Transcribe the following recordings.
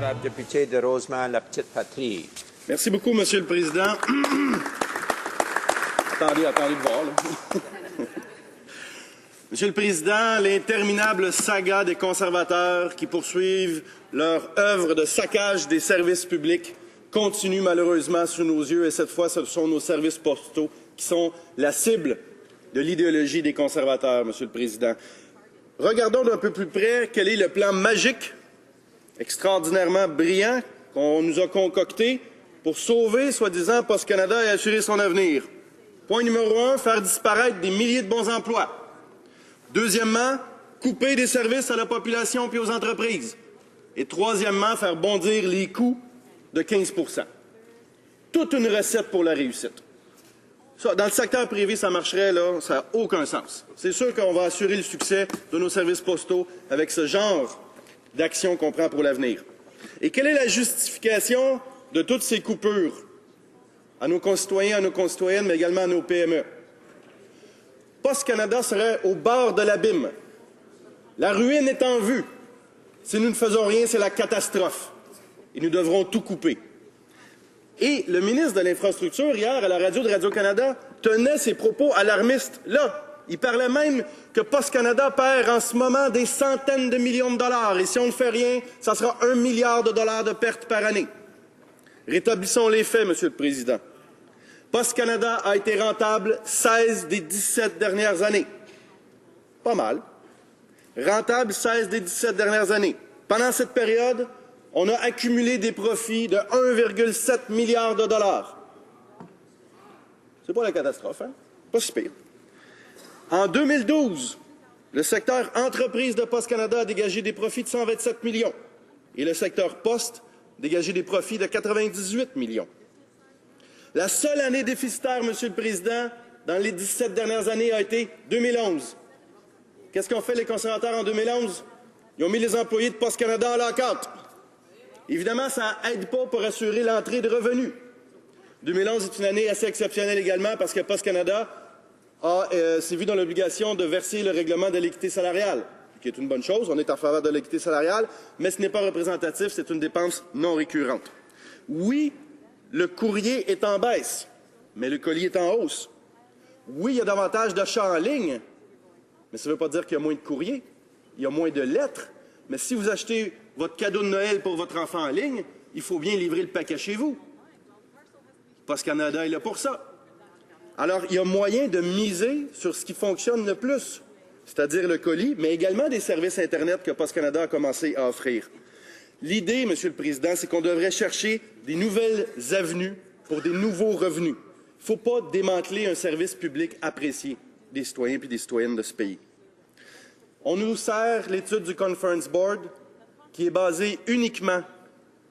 Honorable député de Rosemont, la Petite-Patrie. Merci beaucoup, Monsieur le Président. attendez de voir, là. Monsieur le Président, l'interminable saga des conservateurs qui poursuivent leur œuvre de saccage des services publics continue malheureusement sous nos yeux et cette fois, ce sont nos services postaux qui sont la cible de l'idéologie des conservateurs, Monsieur le Président. Regardons d'un peu plus près quel est le plan magique, extraordinairement brillant, qu'on nous a concocté pour sauver, soi-disant, Post Canada et assurer son avenir. Point numéro 1, faire disparaître des milliers de bons emplois. Deuxièmement, couper des services à la population puis aux entreprises. Et troisièmement, faire bondir les coûts de 15 %. Toute une recette pour la réussite. Ça, dans le secteur privé, ça marcherait, là, ça n'a aucun sens. C'est sûr qu'on va assurer le succès de nos services postaux avec ce genre d'action qu'on prend pour l'avenir. Et quelle est la justification de toutes ces coupures à nos concitoyens, à nos concitoyennes, mais également à nos PME? Post Canada serait au bord de l'abîme. La ruine est en vue. Si nous ne faisons rien, c'est la catastrophe. Et nous devrons tout couper. Et le ministre de l'Infrastructure, hier, à la radio de Radio-Canada, tenait ses propos alarmistes là. Il parlait même que Post Canada perd en ce moment des centaines de millions de dollars. Et si on ne fait rien, ça sera 1 milliard de dollars de pertes par année. Rétablissons les faits, Monsieur le Président. Post Canada a été rentable 16 des 17 dernières années. Pas mal. Rentable 16 des 17 dernières années. Pendant cette période, on a accumulé des profits de 1,7 milliard de dollars. C'est pas la catastrophe, hein? Pas si pire. En 2012, le secteur entreprise de Post Canada a dégagé des profits de 127 millions et le secteur poste a dégagé des profits de 98 millions. La seule année déficitaire, Monsieur le Président, dans les 17 dernières années a été 2011. Qu'est-ce qu'ont fait les conservateurs en 2011? Ils ont mis les employés de Post Canada en lock-out. Évidemment, ça n'aide pas pour assurer l'entrée de revenus. 2011 est une année assez exceptionnelle également parce que Post Canada s'est vu dans l'obligation de verser le règlement de l'équité salariale, qui est une bonne chose. On est en faveur de l'équité salariale, mais ce n'est pas représentatif, c'est une dépense non récurrente. Oui, le courrier est en baisse, mais le colis est en hausse. Oui, il y a davantage d'achats en ligne, mais ça ne veut pas dire qu'il y a moins de courrier. Il y a moins de lettres. Mais si vous achetez votre cadeau de Noël pour votre enfant en ligne, il faut bien livrer le paquet chez vous. Post Canada est là pour ça. Alors, il y a moyen de miser sur ce qui fonctionne le plus, c'est-à-dire le colis, mais également des services Internet que Post Canada a commencé à offrir. L'idée, Monsieur le Président, c'est qu'on devrait chercher des nouvelles avenues pour des nouveaux revenus. Il ne faut pas démanteler un service public apprécié des citoyens et des citoyennes de ce pays. On nous sert l'étude du Conference Board qui est basée uniquement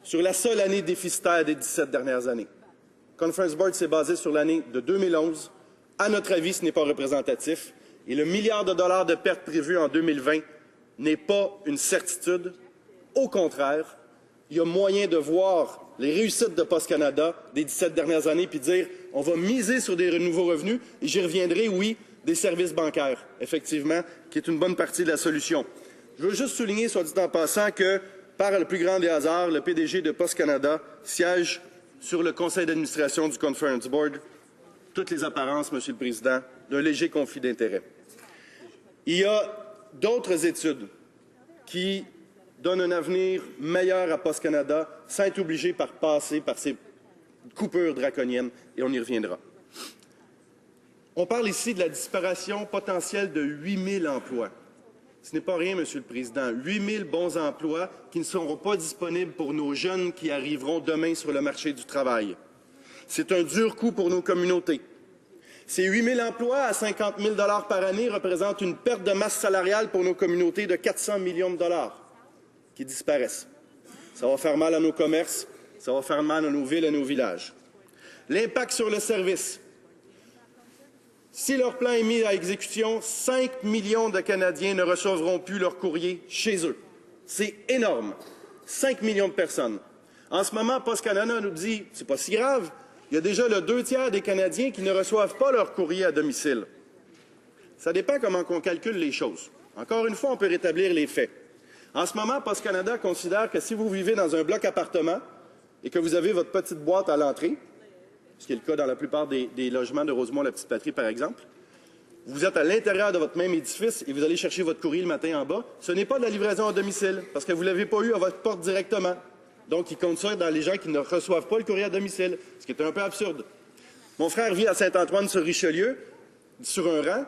sur la seule année déficitaire des 17 dernières années. Conference Board s'est basé sur l'année de 2011. À notre avis, ce n'est pas représentatif. Et le milliard de dollars de pertes prévues en 2020 n'est pas une certitude. Au contraire, il y a moyen de voir les réussites de Post Canada des 17 dernières années puis dire on va miser sur des nouveaux revenus. Et j'y reviendrai, oui, des services bancaires, effectivement, qui est une bonne partie de la solution. Je veux juste souligner, soit dit en passant, que par le plus grand des hasards, le PDG de Post Canada siège sur le conseil d'administration du Conference Board. Toutes les apparences, Monsieur le Président, d'un léger conflit d'intérêts. Il y a d'autres études qui donnent un avenir meilleur à Post Canada sans être obligé par passer par ces coupures draconiennes, et on y reviendra. On parle ici de la disparition potentielle de 8 000 emplois. Ce n'est pas rien, Monsieur le Président. 8 000 bons emplois qui ne seront pas disponibles pour nos jeunes qui arriveront demain sur le marché du travail. C'est un dur coup pour nos communautés. Ces 8 000 emplois à 50 000 $ par année représentent une perte de masse salariale pour nos communautés de 400 millions de dollars qui disparaissent. Ça va faire mal à nos commerces, ça va faire mal à nos villes et à nos villages. L'impact sur le service. Si leur plan est mis à exécution, 5 millions de Canadiens ne recevront plus leur courrier chez eux. C'est énorme. 5 millions de personnes. En ce moment, Post Canada nous dit « c'est pas si grave, il y a déjà le 2/3 des Canadiens qui ne reçoivent pas leur courrier à domicile. » Ça dépend comment on calcule les choses. Encore une fois, on peut rétablir les faits. En ce moment, Post Canada considère que si vous vivez dans un bloc appartement et que vous avez votre petite boîte à l'entrée, ce qui est le cas dans la plupart des logements de Rosemont-la-Petite-Patrie, par exemple, vous êtes à l'intérieur de votre même édifice et vous allez chercher votre courrier le matin en bas, ce n'est pas de la livraison à domicile, parce que vous ne l'avez pas eu à votre porte directement. Donc, ils comptent ça dans les gens qui ne reçoivent pas le courrier à domicile, ce qui est un peu absurde. Mon frère vit à Saint-Antoine-sur-Richelieu, sur un rang.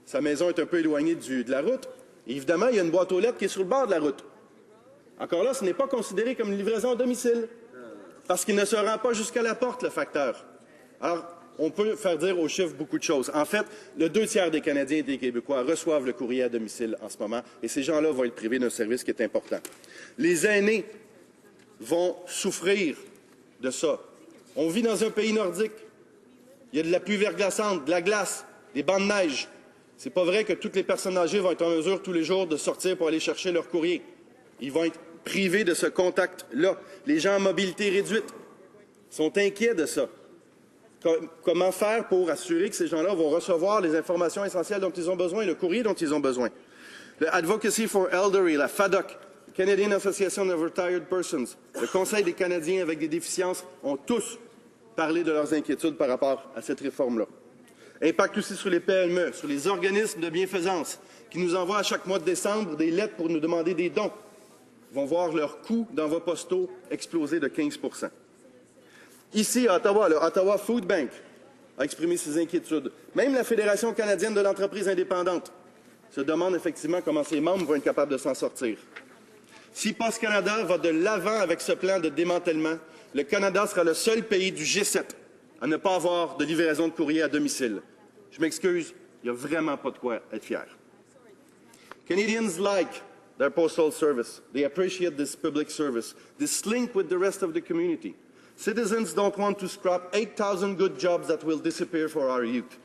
Sa maison est un peu éloignée de la route. Et évidemment, il y a une boîte aux lettres qui est sur le bord de la route. Encore là, ce n'est pas considéré comme une livraison à domicile, parce qu'il ne se rend pas jusqu'à la porte, le facteur. Alors, on peut faire dire aux chiffres beaucoup de choses. En fait, le 2/3 des Canadiens et des Québécois reçoivent le courrier à domicile en ce moment, et ces gens-là vont être privés d'un service qui est important. Les aînés vont souffrir de ça. On vit dans un pays nordique. Il y a de la pluie verglaçante, de la glace, des bancs de neige. C'est pas vrai que toutes les personnes âgées vont être en mesure tous les jours de sortir pour aller chercher leur courrier. Ils vont être privés de ce contact-là. Les gens en mobilité réduite sont inquiets de ça. Comment faire pour assurer que ces gens-là vont recevoir les informations essentielles dont ils ont besoin, le courrier dont ils ont besoin? Le Advocacy for Elderly, la FADOC, Canadian Association of Retired Persons, le Conseil des Canadiens avec des déficiences ont tous parlé de leurs inquiétudes par rapport à cette réforme-là. Impact aussi sur les PME, sur les organismes de bienfaisance qui nous envoient à chaque mois de décembre des lettres pour nous demander des dons. Ils vont voir leurs coûts d'envoi postaux exploser de 15 %. Ici, à Ottawa, le Ottawa Food Bank a exprimé ses inquiétudes. Même la Fédération canadienne de l'entreprise indépendante se demande effectivement comment ses membres vont être capables de s'en sortir. Si Post Canada va de l'avant avec ce plan de démantèlement, le Canada sera le seul pays du G7 à ne pas avoir de livraison de courrier à domicile. Je m'excuse, il n'y a vraiment pas de quoi être fier. Canadians like their postal service. They appreciate this public service, this link with the rest of the community. Citizens don't want to scrap 8,000 good jobs that will disappear for our youth.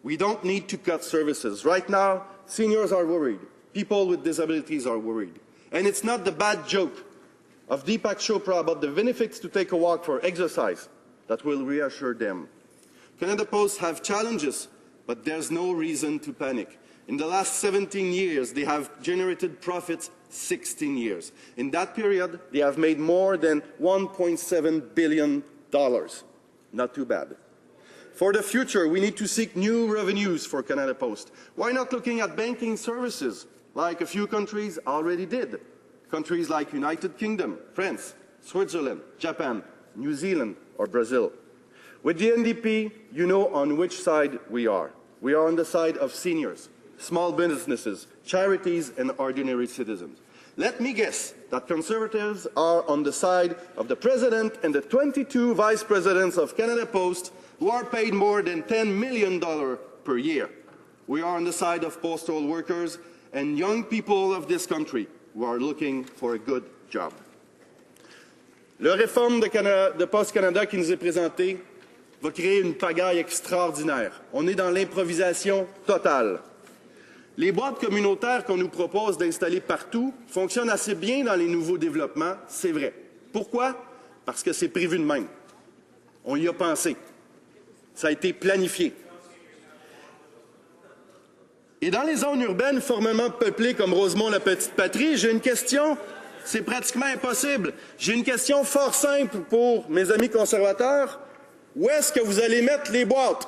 We don't need to cut services. Right now, seniors are worried. People with disabilities are worried. And it's not the bad joke of Deepak Chopra about the benefits to take a walk for exercise that will reassure them. Canada Post have challenges, but there's no reason to panic. In the last 17 years, they have generated profits 16 years. In that period, they have made more than $1.7 billion. Not too bad. For the future, we need to seek new revenues for Canada Post. Why not looking at banking services, like a few countries already did? Countries like United Kingdom, France, Switzerland, Japan, New Zealand, or Brazil. With the NDP, you know on which side we are. We are on the side of seniors, small businesses, charities, and ordinary citizens. Let me guess that Conservatives are on the side of the President and the 22 Vice Presidents of Canada Post who are paid more than $10 million per year. We are on the side of postal workers and young people of this country who are looking for a good job. La réforme de Post Canada qui nous est présentée va créer une pagaille extraordinaire. On est dans l'improvisation totale. Les boîtes communautaires qu'on nous propose d'installer partout fonctionnent assez bien dans les nouveaux développements, c'est vrai. Pourquoi? Parce que c'est prévu de même. On y a pensé. Ça a été planifié. Et dans les zones urbaines formellement peuplées comme Rosemont-la-Petite-Patrie, j'ai une question, c'est pratiquement impossible. J'ai une question fort simple pour mes amis conservateurs. Où est-ce que vous allez mettre les boîtes?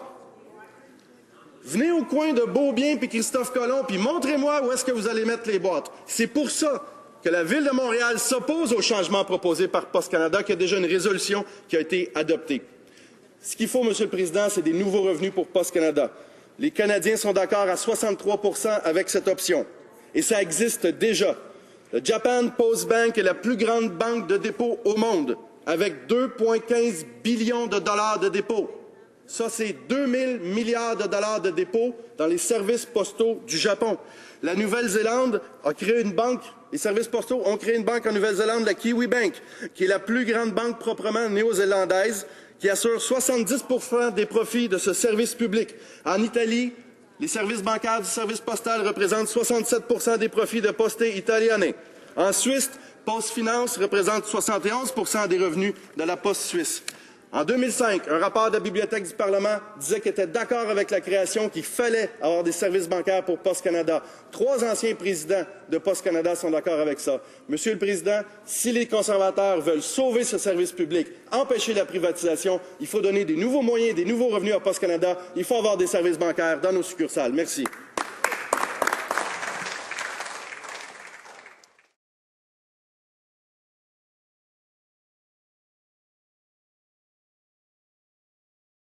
Venez au coin de Beaubien puis Christophe Colomb, puis montrez-moi où est-ce que vous allez mettre les boîtes. C'est pour ça que la Ville de Montréal s'oppose au changement proposé par Post Canada, qui a déjà une résolution qui a été adoptée. Ce qu'il faut, Monsieur le Président, c'est des nouveaux revenus pour Post Canada. Les Canadiens sont d'accord à 63 % avec cette option. Et ça existe déjà. Le Japan Post Bank est la plus grande banque de dépôt au monde, avec 2,15 billions de dollars de dépôts. Ça, c'est 2 000 milliards de dollars de dépôts dans les services postaux du Japon. La Nouvelle-Zélande a créé une banque, les services postaux ont créé une banque en Nouvelle-Zélande, la Kiwi Bank, qui est la plus grande banque proprement néo-zélandaise, qui assure 70 % des profits de ce service public. En Italie, les services bancaires du service postal représentent 67 % des profits de Poste Italiane. En Suisse, PostFinance représente 71 % des revenus de la Poste suisse. En 2005, un rapport de la Bibliothèque du Parlement disait qu'il était d'accord avec la création, qu'il fallait avoir des services bancaires pour Poste Canada. 3 anciens présidents de Poste Canada sont d'accord avec ça. Monsieur le Président, si les conservateurs veulent sauver ce service public, empêcher la privatisation, il faut donner des nouveaux moyens, des nouveaux revenus à Poste Canada. Il faut avoir des services bancaires dans nos succursales. Merci.